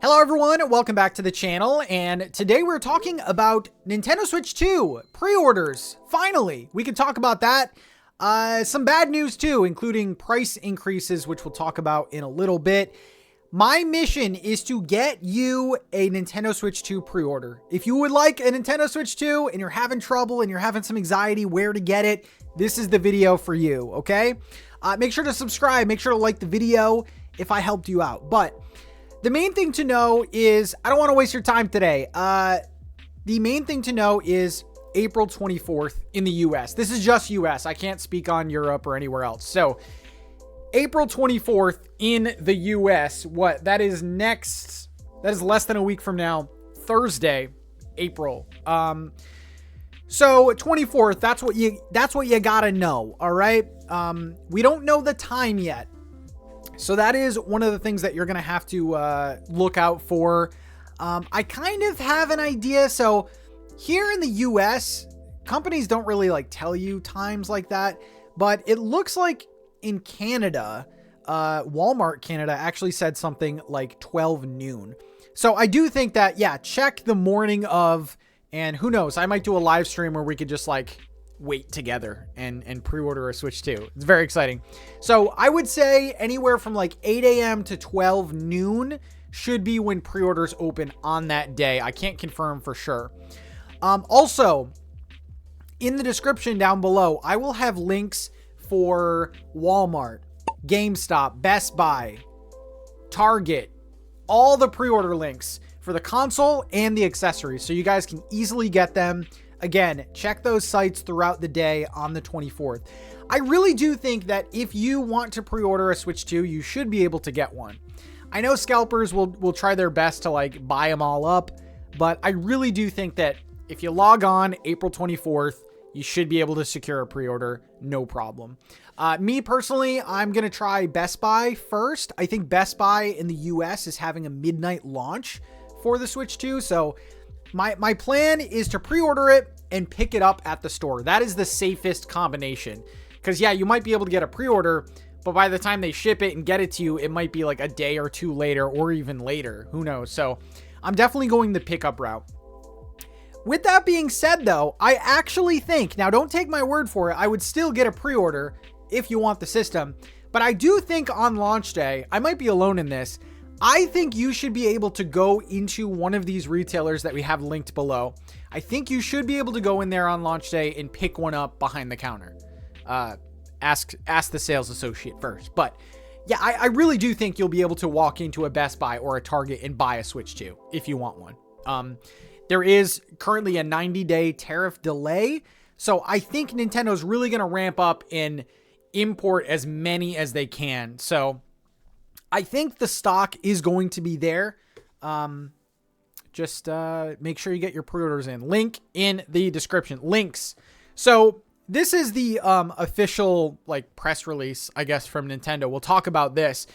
Hello everyone, welcome back to the channel, and today we're talking about Nintendo Switch 2 pre-orders. Finally, we can talk about that. Some bad news too, including price increases, which we'll talk about in a little bit. My mission is to get you a Nintendo Switch 2 pre-order. If you would like a Nintendo Switch 2 and you're having trouble and you're having some anxiety where to get it, this is the video for you, okay? Make sure to subscribe, make sure to like the video if I helped you out. But the main thing to know is, I don't want to waste your time today. The main thing to know is April 24th in the US. This is just US. I can't speak on Europe or anywhere else. So April 24th in the US, that is less than a week from now, Thursday, April. So 24th, that's what you gotta know. All right. We don't know the time yet. So that is one of the things that you're going to have to look out for. I kind of have an idea. So here in the US, companies don't really tell you times like that, but it looks like in Canada, Walmart Canada actually said something like 12 noon. So I do think that, yeah, check the morning of, and who knows, I might do a live stream where we could just wait together and pre-order a Switch 2. It's very exciting. So I would say anywhere from 8 a.m. to 12 noon should be when pre-orders open on that day. I can't confirm for sure. Also, in the description down below, I will have links for Walmart, Gamestop, Best Buy, Target, all the pre-order links for the console and the accessories, so you guys can easily get them. Again, check those sites throughout the day on the 24th. I really do think that if you want to pre-order a Switch 2, you should be able to get one. I know scalpers will try their best to buy them all up, but I really do think that if you log on April 24th, you should be able to secure a pre-order, no problem. Me personally, I'm going to try Best Buy first. I think Best Buy in the US is having a midnight launch for the Switch 2, so my plan is to pre-order it and pick it up at the store. That is the safest combination. Because, yeah, you might be able to get a pre-order, but by the time they ship it and get it to you, it might be a day or two later or even later. Who knows? So I'm definitely going the pickup route. With that being said, though, I actually think, now don't take my word for it, I would still get a pre-order if you want the system. But I do think on launch day, I might be alone in this, I think you should be able to go into one of these retailers that we have linked below. I think you should be able to go in there on launch day and pick one up behind the counter. Ask the sales associate first. But yeah, I really do think you'll be able to walk into a Best Buy or a Target and buy a Switch 2 if you want one. There is currently a 90-day tariff delay. So I think Nintendo's really going to ramp up and import as many as they can. So I think the stock is going to be there. Just make sure you get your pre-orders in. Link in the description. Links. So this is the official press release, I guess, from Nintendo. We'll talk about this.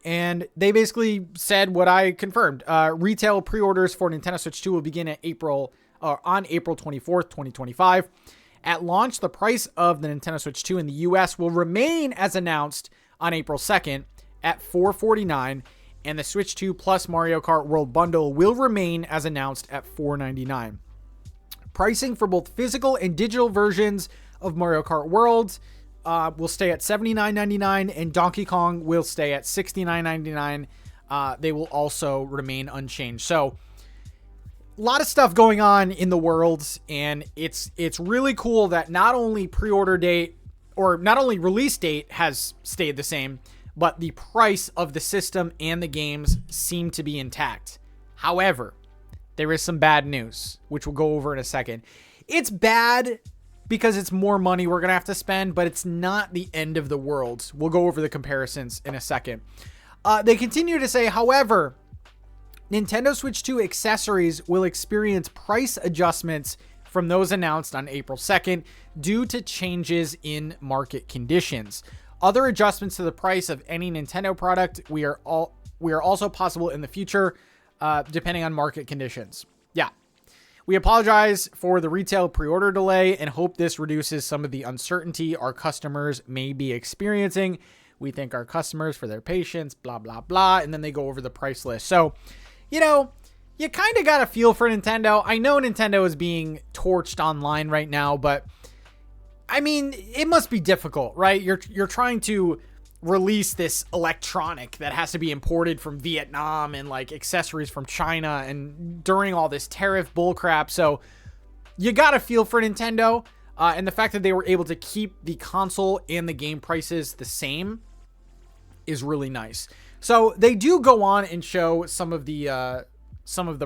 And they basically said what I confirmed. Retail pre-orders for Nintendo Switch 2 will begin on April 24th, 2025. At launch, the price of the Nintendo Switch 2 in the US will remain as announced on April 2nd. At $449, and the Switch 2 plus Mario Kart World Bundle will remain as announced at $499. Pricing for both physical and digital versions of Mario Kart World will stay at $79.99, and Donkey Kong will stay at $69.99. They will also remain unchanged. So a lot of stuff going on in the world, and it's really cool that not only pre-order date or not only release date has stayed the same, but the price of the system and the games seem to be intact. However, there is some bad news, which we'll go over in a second. It's bad because it's more money we're going to have to spend, but it's not the end of the world. We'll go over the comparisons in a second. They continue to say, however, Nintendo Switch 2 accessories will experience price adjustments from those announced on April 2nd due to changes in market conditions. Other adjustments to the price of any Nintendo product we are also possible in the future, depending on market conditions. Yeah. We apologize for the retail pre-order delay and hope this reduces some of the uncertainty our customers may be experiencing. We thank our customers for their patience, blah, blah, blah. And then they go over the price list. So you know, you kind of got a feel for Nintendo. I know Nintendo is being torched online right now, but I mean, it must be difficult, right? You're trying to release this electronic that has to be imported from Vietnam and like accessories from China and during all this tariff bullcrap. So you got to feel for Nintendo. And the fact that they were able to keep the console and the game prices the same is really nice. So they do go on and show some of the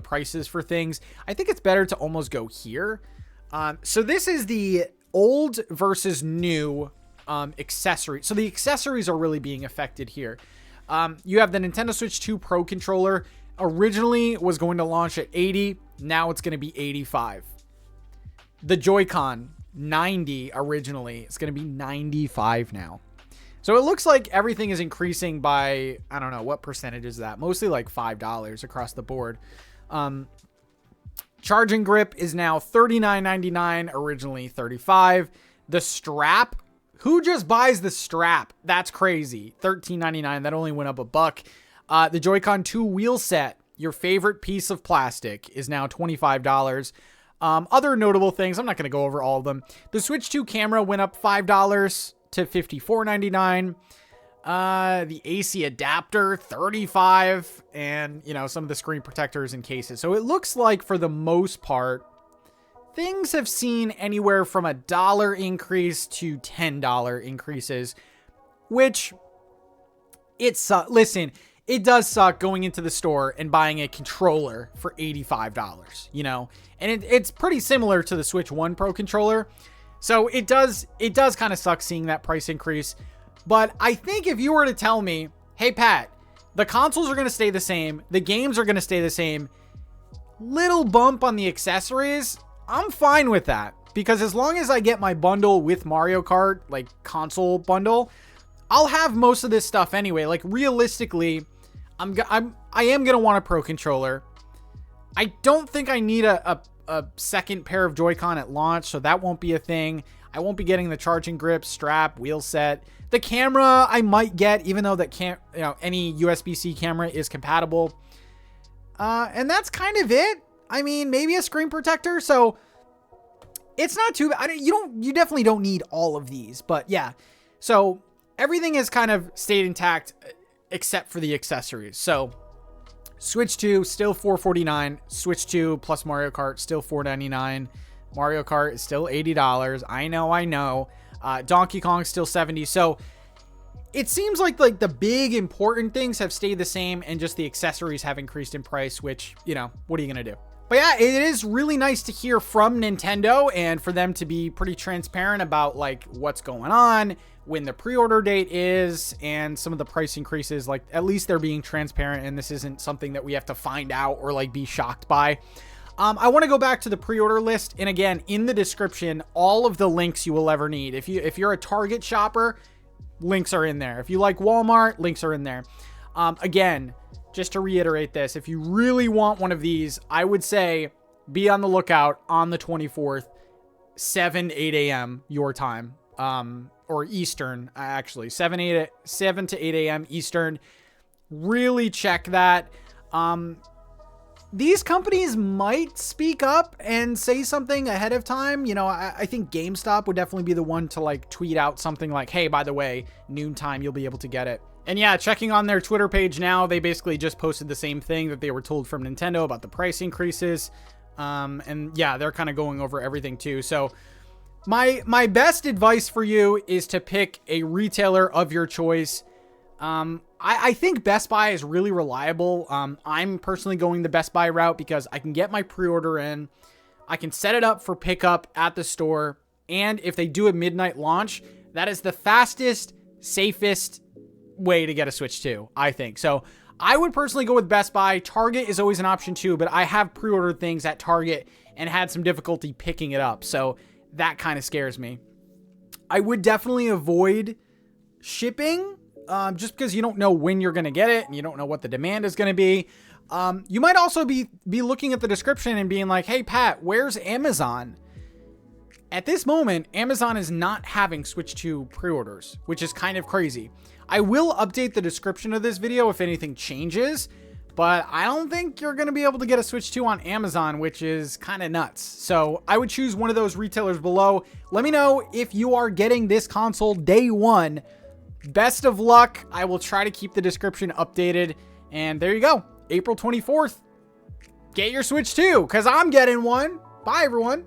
prices for things. I think it's better to almost go here. So this is the old versus new accessory. So the accessories are really being affected here. You have the Nintendo Switch 2 Pro controller. Originally was going to launch at $80. Now it's going to be $85. The Joy-Con, $90 originally. It's going to be $95 now. So it looks like everything is increasing by, I don't know, what percentage is that? Mostly like $5 across the board. Charging grip is now $39.99, originally $35. The strap, who just buys the strap? That's crazy. $13.99. That only went up $1. The Joy-Con 2 wheel set, your favorite piece of plastic, is now $25. Other notable things, I'm not going to go over all of them. The Switch 2 camera went up $5 to $54.99. The AC adapter, $35. And, you know, some of the screen protectors and cases. So it looks like for the most part, things have seen anywhere from $1 increase to $10 increases, which listen, it does suck going into the store and buying a controller for $85, you know, and it's pretty similar to the Switch 1 Pro controller. So it does kind of suck seeing that price increase. But I think if you were to tell me, hey, Pat, the consoles are going to stay the same, the games are going to stay the same, little bump on the accessories, I'm fine with that. Because as long as I get my bundle with Mario Kart, like console bundle, I'll have most of this stuff anyway. Like realistically, I am going to want a Pro controller. I don't think I need a second pair of Joy-Con at launch, so that won't be a thing. I won't be getting the charging grip, strap, wheel set. The camera I might get, even though that can't, you know, any USB-C camera is compatible. And that's kind of it. I mean, maybe a screen protector. So it's not too bad. You definitely don't need all of these, but yeah. So everything has kind of stayed intact except for the accessories. So Switch 2 still $449. Switch 2 plus Mario Kart still $499. Mario Kart is still $80. I know. Donkey Kong still $70. So it seems like the big important things have stayed the same and just the accessories have increased in price, which, you know, what are you going to do? But yeah, it is really nice to hear from Nintendo and for them to be pretty transparent about like what's going on, when the pre-order date is, and some of the price increases. Like at least they're being transparent and this isn't something that we have to find out or like be shocked by. I want to go back to the pre-order list. And again, in the description, all of the links you will ever need. If you're a Target shopper, links are in there. If you like Walmart, links are in there. Again, just to reiterate this, if you really want one of these, I would say be on the lookout on the 24th, 7 to 8 a.m. your time, or Eastern, actually, 7 to 8 a.m. Eastern. Really check that. These companies might speak up and say something ahead of time. You know, I think GameStop would definitely be the one to like tweet out something like, hey, by the way, noontime, you'll be able to get it. And yeah, checking on their Twitter page now, they basically just posted the same thing that they were told from Nintendo about the price increases. And yeah, they're kind of going over everything too. So my best advice for you is to pick a retailer of your choice. I think Best Buy is really reliable. I'm personally going the Best Buy route because I can get my pre-order in. I can set it up for pickup at the store. And if they do a midnight launch, that is the fastest, safest way to get a Switch 2, I think. So I would personally go with Best Buy. Target is always an option too, but I have pre-ordered things at Target and had some difficulty picking it up. So that kind of scares me. I would definitely avoid shipping. Just because you don't know when you're going to get it and you don't know what the demand is going to be. You might also be looking at the description and being like, hey, Pat, where's Amazon? At this moment, Amazon is not having Switch 2 pre-orders, which is kind of crazy. I will update the description of this video if anything changes, but I don't think you're going to be able to get a Switch 2 on Amazon, which is kind of nuts. So I would choose one of those retailers below. Let me know if you are getting this console day one. Best of luck. I will try to keep the description updated. And there you go. April 24th. Get your Switch 2, because I'm getting one. Bye, everyone.